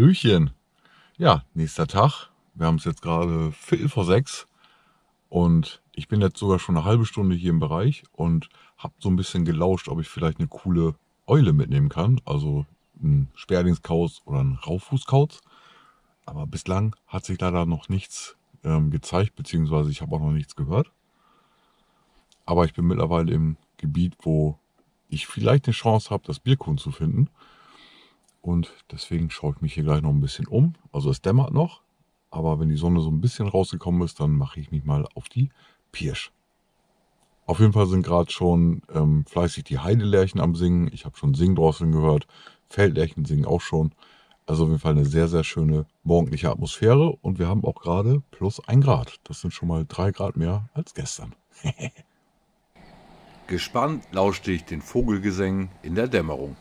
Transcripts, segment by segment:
Hallöchen. Ja, nächster Tag. Wir haben es jetzt gerade 5:45 und ich bin jetzt sogar schon eine halbe Stunde hier im Bereich und habe so ein bisschen gelauscht, ob ich vielleicht eine coole Eule mitnehmen kann. Also ein Sperlingskauz oder ein Raufußkauz. Aber bislang hat sich leider noch nichts gezeigt, beziehungsweise ich habe auch noch nichts gehört. Aber ich bin mittlerweile im Gebiet, wo ich vielleicht eine Chance habe, das Birkhuhn zu finden. Und deswegen schaue ich mich hier gleich noch ein bisschen um. Also es dämmert noch, aber wenn die Sonne so ein bisschen rausgekommen ist, dann mache ich mich mal auf die Pirsch. Auf jeden Fall sind gerade schon fleißig die Heidelärchen am Singen. Ich habe schon Singdrosseln gehört. Feldlärchen singen auch schon. Also auf jeden Fall eine sehr, sehr schöne morgendliche Atmosphäre. Und wir haben auch gerade +1 Grad. Das sind schon mal 3 Grad mehr als gestern. Gespannt lauschte ich den Vogelgesängen in der Dämmerung.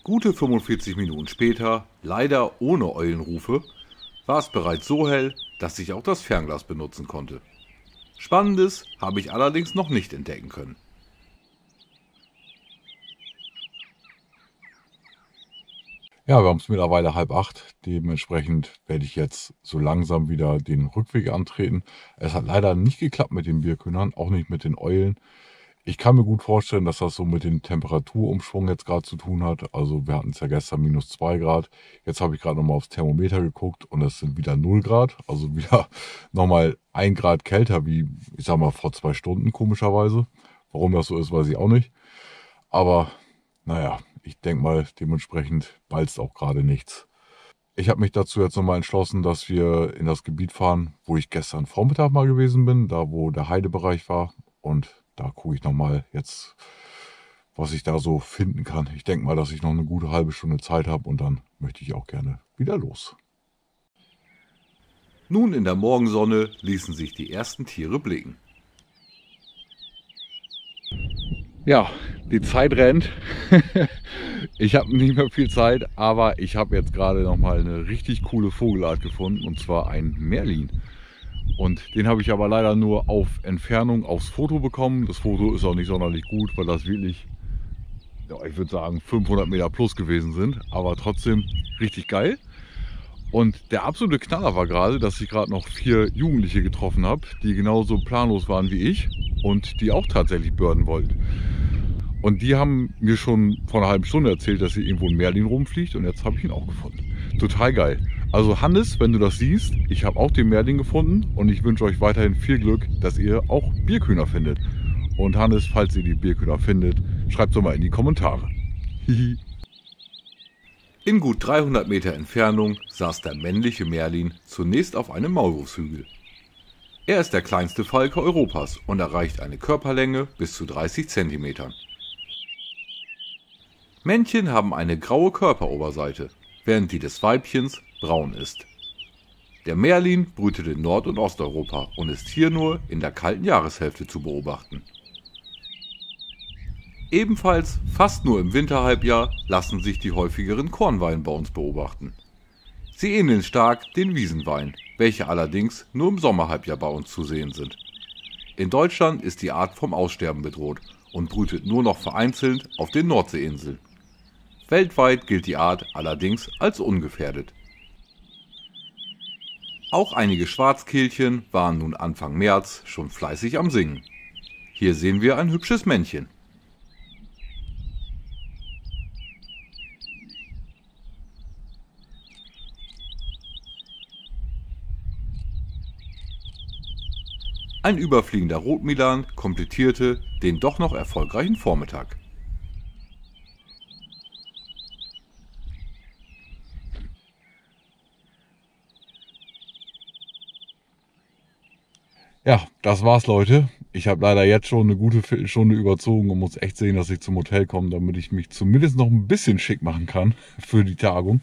Gute 45 Minuten später, leider ohne Eulenrufe, war es bereits so hell, dass ich auch das Fernglas benutzen konnte. Spannendes habe ich allerdings noch nicht entdecken können. Ja, wir haben es mittlerweile 7:30. Dementsprechend werde ich jetzt so langsam wieder den Rückweg antreten. Es hat leider nicht geklappt mit den Birkhühnern, auch nicht mit den Eulen. Ich kann mir gut vorstellen, dass das so mit dem Temperaturumschwung jetzt gerade zu tun hat. Also wir hatten es ja gestern -2 Grad. Jetzt habe ich gerade nochmal aufs Thermometer geguckt und es sind wieder 0 Grad. Also wieder nochmal 1 Grad kälter wie, ich sag mal, vor 2 Stunden komischerweise. Warum das so ist, weiß ich auch nicht. Aber naja, ich denke mal, dementsprechend balzt auch gerade nichts. Ich habe mich dazu jetzt nochmal entschlossen, dass wir in das Gebiet fahren, wo ich gestern Vormittag mal gewesen bin, da wo der Heidebereich war. Und da gucke ich nochmal jetzt, was ich da so finden kann. Ich denke mal, dass ich noch eine gute halbe Stunde Zeit habe und dann möchte ich auch gerne wieder los. Nun in der Morgensonne ließen sich die ersten Tiere blicken. Ja, die Zeit rennt. Ich habe nicht mehr viel Zeit, aber ich habe jetzt gerade nochmal eine richtig coole Vogelart gefunden, und zwar einen Merlin. Und den habe ich aber leider nur auf Entfernung aufs Foto bekommen. Das Foto ist auch nicht sonderlich gut, weil das wirklich, ja, ich würde sagen 500 Meter plus gewesen sind. Aber trotzdem richtig geil. Und der absolute Knaller war gerade, dass ich gerade noch 4 Jugendliche getroffen habe, die genauso planlos waren wie ich und die auch tatsächlich birden wollten. Und die haben mir schon vor einer halben Stunde erzählt, dass hier irgendwo ein Merlin rumfliegt, und jetzt habe ich ihn auch gefunden. Total geil. Also Hannes, wenn du das siehst, ich habe auch den Merlin gefunden und ich wünsche euch weiterhin viel Glück, dass ihr auch Birkhühner findet. Und Hannes, falls ihr die Birkhühner findet, schreibt doch mal in die Kommentare. Hihi. In gut 300 Meter Entfernung saß der männliche Merlin zunächst auf einem Maulwurfshügel. Er ist der kleinste Falke Europas und erreicht eine Körperlänge bis zu 30 Zentimetern. Männchen haben eine graue Körperoberseite, während die des Weibchens braun ist. Der Merlin brütet in Nord- und Osteuropa und ist hier nur in der kalten Jahreshälfte zu beobachten. Ebenfalls fast nur im Winterhalbjahr lassen sich die häufigeren Kornweiden bei uns beobachten. Sie ähneln stark den Wiesenweinen, welche allerdings nur im Sommerhalbjahr bei uns zu sehen sind. In Deutschland ist die Art vom Aussterben bedroht und brütet nur noch vereinzelt auf den Nordseeinseln. Weltweit gilt die Art allerdings als ungefährdet. Auch einige Schwarzkehlchen waren nun Anfang März schon fleißig am Singen. Hier sehen wir ein hübsches Männchen. Ein überfliegender Rotmilan komplettierte den doch noch erfolgreichen Vormittag. Ja, das war's, Leute. Ich habe leider jetzt schon eine gute Viertelstunde überzogen und muss echt sehen, dass ich zum Hotel komme, damit ich mich zumindest noch ein bisschen schick machen kann für die Tagung.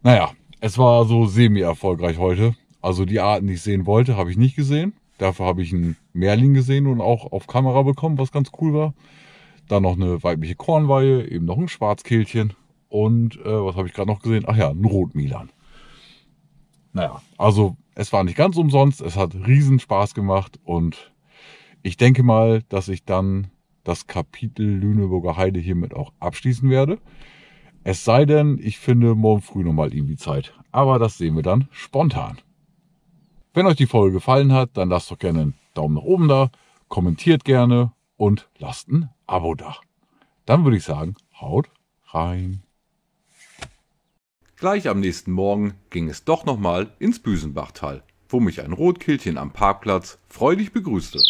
Naja, es war so semi-erfolgreich heute. Also die Arten, die ich sehen wollte, habe ich nicht gesehen. Dafür habe ich einen Merlin gesehen und auch auf Kamera bekommen, was ganz cool war. Dann noch eine weibliche Kornweihe, eben noch ein Schwarzkehlchen. Und was habe ich gerade noch gesehen? Ach ja, ein Rotmilan. Naja, also es war nicht ganz umsonst. Es hat riesen Spaß gemacht. Und ich denke mal, dass ich dann das Kapitel Lüneburger Heide hiermit auch abschließen werde. Es sei denn, ich finde morgen früh nochmal irgendwie Zeit. Aber das sehen wir dann spontan. Wenn euch die Folge gefallen hat, dann lasst doch gerne einen Daumen nach oben da, kommentiert gerne und lasst ein Abo da. Dann würde ich sagen, haut rein. Gleich am nächsten Morgen ging es doch nochmal ins Büsenbachtal, wo mich ein Rotkehlchen am Parkplatz freudig begrüßte.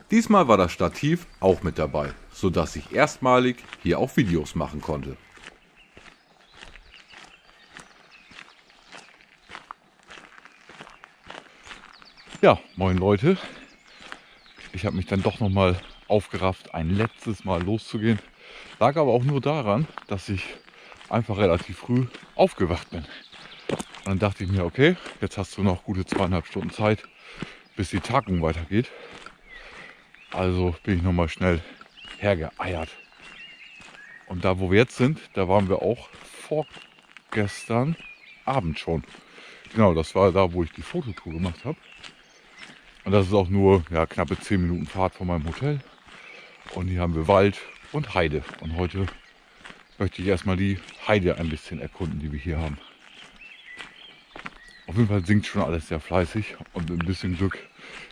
Diesmal war das Stativ auch mit dabei, sodass ich erstmalig hier auch Videos machen konnte. Ja, moin Leute. Ich habe mich dann doch nochmal aufgerafft, ein letztes Mal loszugehen. Lag aber auch nur daran, dass ich einfach relativ früh aufgewacht bin. Und dann dachte ich mir, okay, jetzt hast du noch gute 2,5 Stunden Zeit, bis die Tagung weitergeht. Also bin ich nochmal schnell hergeeiert. Und da, wo wir jetzt sind, da waren wir auch vorgestern Abend schon. Genau, das war da, wo ich die Fototour gemacht habe. Und das ist auch nur knappe 10 Minuten Fahrt von meinem Hotel. Und hier haben wir Wald und Heide. Und heute möchte ich erstmal die Heide ein bisschen erkunden, die wir hier haben. Auf jeden Fall singt schon alles sehr fleißig. Und mit ein bisschen Glück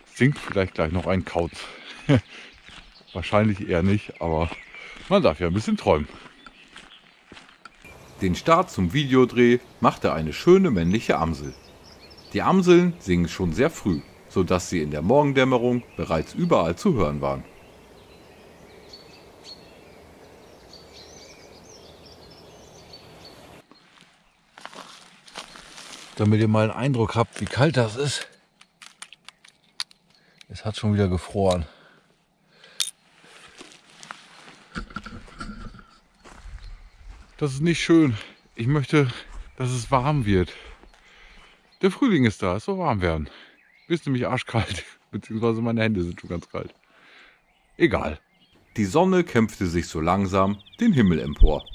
singt vielleicht gleich noch ein Kauz. Wahrscheinlich eher nicht, aber man darf ja ein bisschen träumen. Den Start zum Videodreh machte eine schöne männliche Amsel. Die Amseln singen schon sehr früh, sodass sie in der Morgendämmerung bereits überall zu hören waren. Damit ihr mal einen Eindruck habt, wie kalt das ist. Es hat schon wieder gefroren. Das ist nicht schön. Ich möchte, dass es warm wird. Der Frühling ist da, es soll warm werden. Ist nämlich arschkalt, beziehungsweise meine Hände sind schon ganz kalt. Egal. Die Sonne kämpfte sich so langsam den Himmel empor.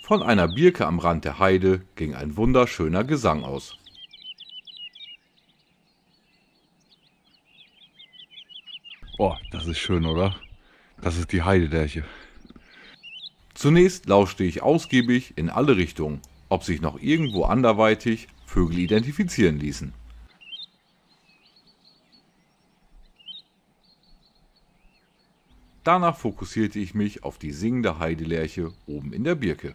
Von einer Birke am Rand der Heide ging ein wunderschöner Gesang aus. Boah, das ist schön, oder? Das ist die Heidelerche. Zunächst lauschte ich ausgiebig in alle Richtungen, ob sich noch irgendwo anderweitig Vögel identifizieren ließen. Danach fokussierte ich mich auf die singende Heidelerche oben in der Birke.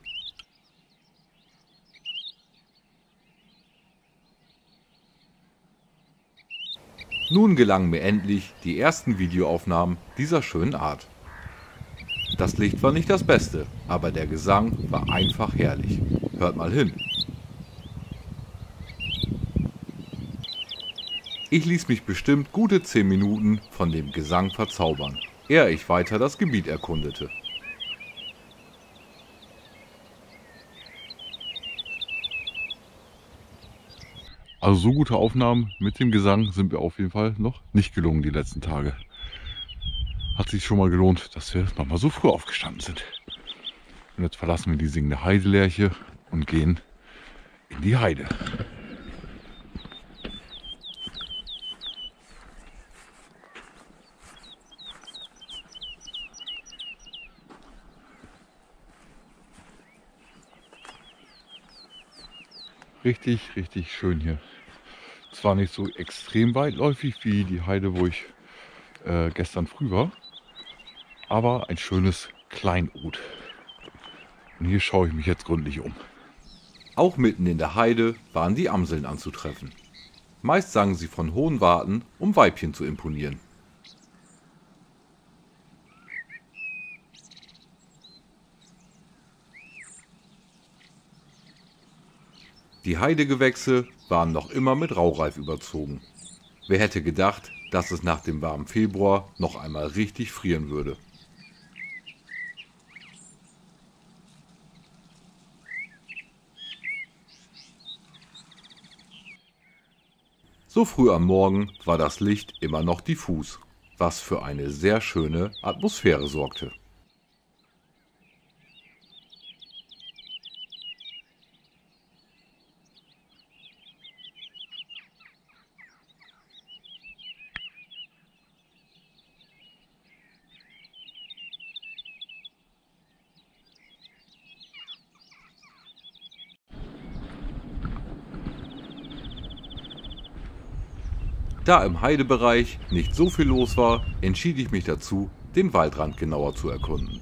Nun gelangen mir endlich die ersten Videoaufnahmen dieser schönen Art. Das Licht war nicht das Beste, aber der Gesang war einfach herrlich. Hört mal hin. Ich ließ mich bestimmt gute 10 Minuten von dem Gesang verzaubern, ehe ich weiter das Gebiet erkundete. Also so gute Aufnahmen mit dem Gesang sind mir auf jeden Fall noch nicht gelungen die letzten Tage. Hat sich schon mal gelohnt, dass wir nochmal so früh aufgestanden sind. Und jetzt verlassen wir die singende Heidelerche und gehen in die Heide. Richtig, richtig schön hier. Zwar nicht so extrem weitläufig wie die Heide, wo ich gestern früh war, aber ein schönes Kleinod. Und hier schaue ich mich jetzt gründlich um. Auch mitten in der Heide waren die Amseln anzutreffen. Meist sangen sie von hohen Warten, um Weibchen zu imponieren. Die Heidegewächse waren noch immer mit Raureif überzogen. Wer hätte gedacht, dass es nach dem warmen Februar noch einmal richtig frieren würde. So früh am Morgen war das Licht immer noch diffus, was für eine sehr schöne Atmosphäre sorgte. Da im Heidebereich nicht so viel los war, entschied ich mich dazu, den Waldrand genauer zu erkunden.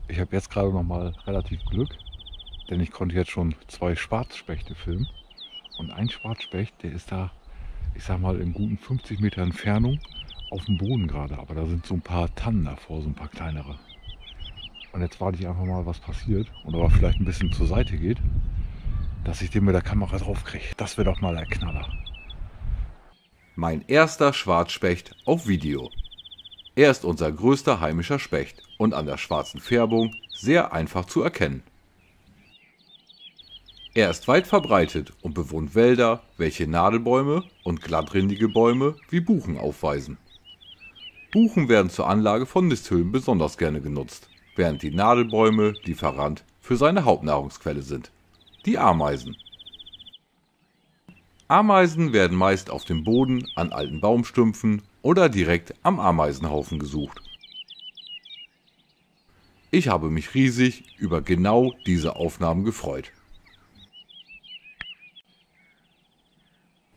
Ich habe jetzt gerade noch mal relativ Glück, denn ich konnte jetzt schon 2 Schwarzspechte filmen. Und ein Schwarzspecht, der ist da, ich sag mal, in guten 50 Meter Entfernung auf dem Boden gerade. Aber da sind so ein paar Tannen davor, so ein paar kleinere. Und jetzt warte ich einfach mal, was passiert und ob er vielleicht ein bisschen zur Seite geht, dass ich den mit der Kamera drauf kriege. Das wäre doch mal der Knaller. Mein erster Schwarzspecht auf Video. Er ist unser größter heimischer Specht und an der schwarzen Färbung sehr einfach zu erkennen. Er ist weit verbreitet und bewohnt Wälder, welche Nadelbäume und glattrindige Bäume wie Buchen aufweisen. Buchen werden zur Anlage von Nisthöhlen besonders gerne genutzt, während die Nadelbäume Lieferant für seine Hauptnahrungsquelle sind, die Ameisen. Ameisen werden meist auf dem Boden an alten Baumstümpfen oder direkt am Ameisenhaufen gesucht. Ich habe mich riesig über genau diese Aufnahmen gefreut.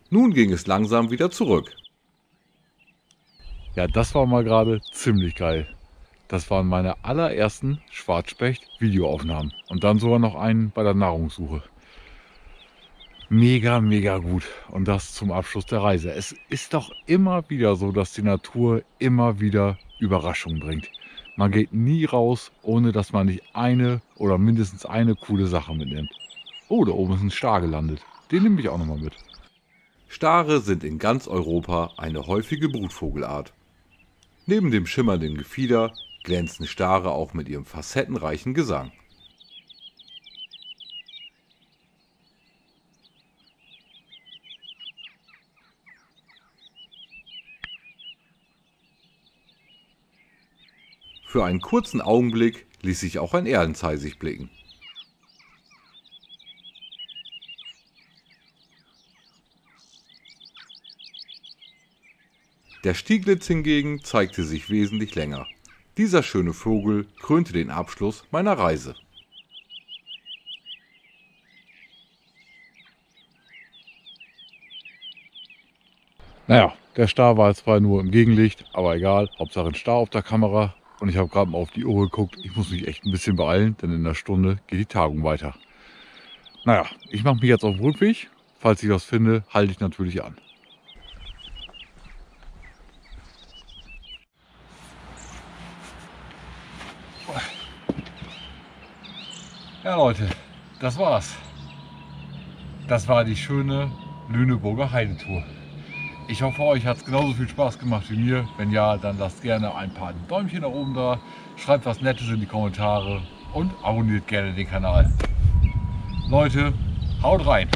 Nun ging es langsam wieder zurück. Ja, das war mal gerade ziemlich geil. Das waren meine allerersten Schwarzspecht-Videoaufnahmen. Und dann sogar noch einen bei der Nahrungssuche. Mega, mega gut. Und das zum Abschluss der Reise. Es ist doch immer wieder so, dass die Natur immer wieder Überraschungen bringt. Man geht nie raus, ohne dass man nicht eine oder mindestens eine coole Sache mitnimmt. Oh, da oben ist ein Star gelandet. Den nehme ich auch nochmal mit. Stare sind in ganz Europa eine häufige Brutvogelart. Neben dem schimmernden Gefieder glänzen Stare auch mit ihrem facettenreichen Gesang. Für einen kurzen Augenblick ließ sich auch ein Erlenzeisig blicken. Der Stieglitz hingegen zeigte sich wesentlich länger. Dieser schöne Vogel krönte den Abschluss meiner Reise. Naja, der Star war jetzt zwar nur im Gegenlicht, aber egal, Hauptsache ein Star auf der Kamera. Und ich habe gerade mal auf die Uhr geguckt, ich muss mich echt ein bisschen beeilen, denn in einer Stunde geht die Tagung weiter. Naja, ich mache mich jetzt auf den Rückweg. Falls ich was finde, halte ich natürlich an. Ja Leute, das war's. Das war die schöne Lüneburger Heidetour. Ich hoffe, euch hat es genauso viel Spaß gemacht wie mir. Wenn ja, dann lasst gerne ein paar Däumchen nach oben da, schreibt was Nettes in die Kommentare und abonniert gerne den Kanal. Leute, haut rein!